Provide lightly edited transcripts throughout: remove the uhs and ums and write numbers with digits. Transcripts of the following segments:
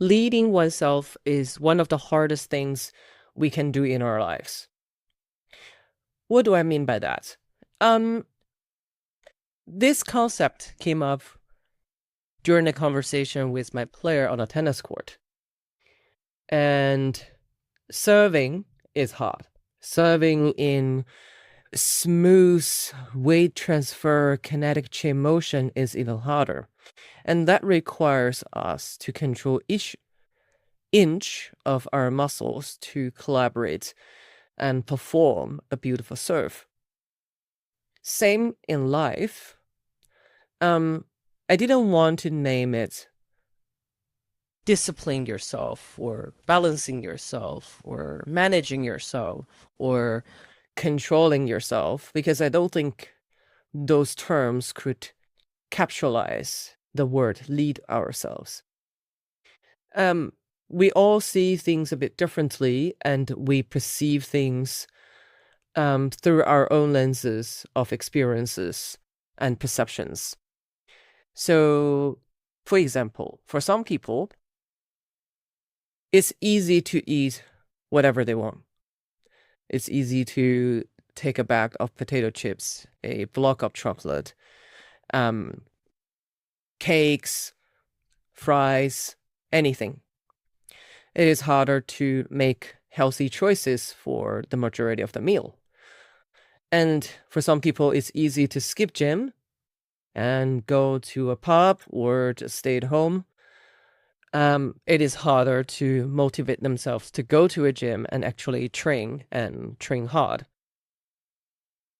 leading oneself is one of the hardest things we can do in our lives. What do I mean by that? This concept came up during a conversation with my player on a tennis court. And serving is hard. Serving in smooth weight transfer kinetic chain motion is even harder. And that requires us to control each inch of our muscles to collaborate and perform a beautiful serve. Same in life. I didn't want to name it discipline yourself or balancing yourself or managing yourself or controlling yourself, because I don't think those terms could capitalize the word lead ourselves. We all see things a bit differently, and we perceive things through our own lenses of experiences and perceptions. So, for example, for some people, it's easy to eat whatever they want. It's easy to take a bag of potato chips, a block of chocolate, cakes, fries, anything. It is harder to make healthy choices for the majority of the meal. And for some people, it's easy to skip gym and go to a pub or just stay at home. It is harder to motivate themselves to go to a gym and actually train and train hard.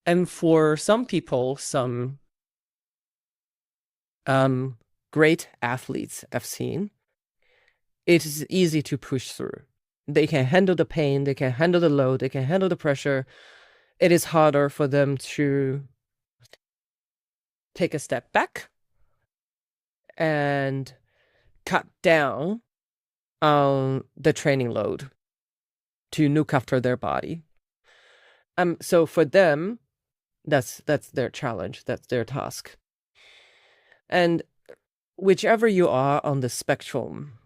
And for some people, some great athletes I've seen, it is easy to push through. They can handle the pain, they can handle the load, they can handle the pressure. It is harder for them to take a step back and cut down on the training load to look after their body. So for them, that's their challenge, that's their task. And whichever you are on the spectrum,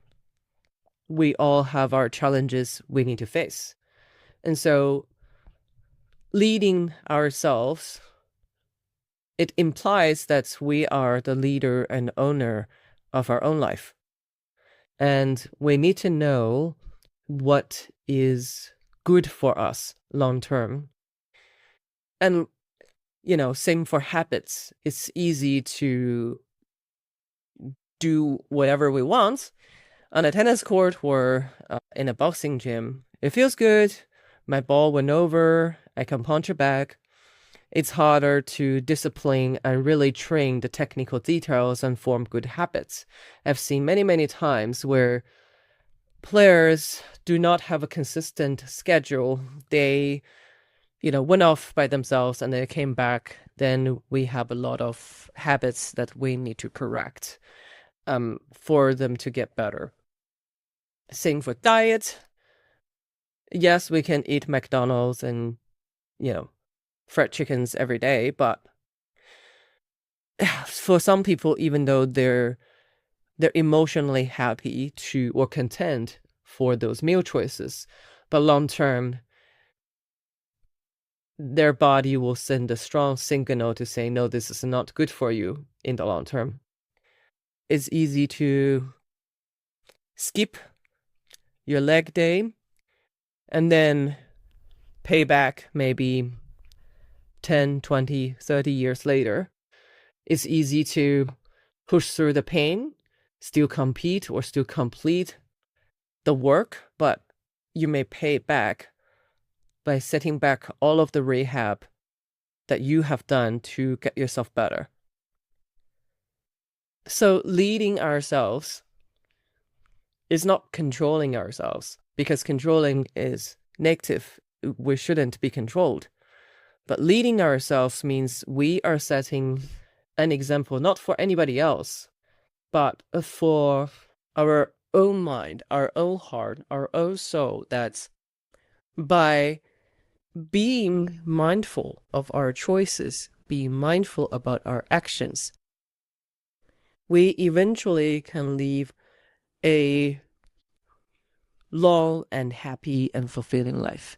we all have our challenges we need to face. And so leading ourselves, it implies that we are the leader and owner of our own life. And we need to know what is good for us long term. And, same for habits. It's easy to do whatever we want on a tennis court or in a boxing gym. It feels good. My ball went over. I can punch it back. It's harder to discipline and really train the technical details and form good habits. I've seen many, many times where players do not have a consistent schedule. They, went off by themselves and they came back. Then we have a lot of habits that we need to correct for them to get better. Same for diet. Yes, we can eat McDonald's and, fried chickens every day, but for some people, even though they're emotionally happy to or content for those meal choices, but long term, their body will send a strong signal to say, no, this is not good for you in the long term. It's easy to skip your leg day and then pay back maybe 10, 20, 30 years later. It's easy to push through the pain, still compete or still complete the work, but you may pay it back by setting back all of the rehab that you have done to get yourself better. So leading ourselves is not controlling ourselves, because controlling is negative. We shouldn't be controlled. But leading ourselves means we are setting an example, not for anybody else, but for our own mind, our own heart, our own soul, that by being mindful of our choices, being mindful about our actions, we eventually can live a long and happy and fulfilling life.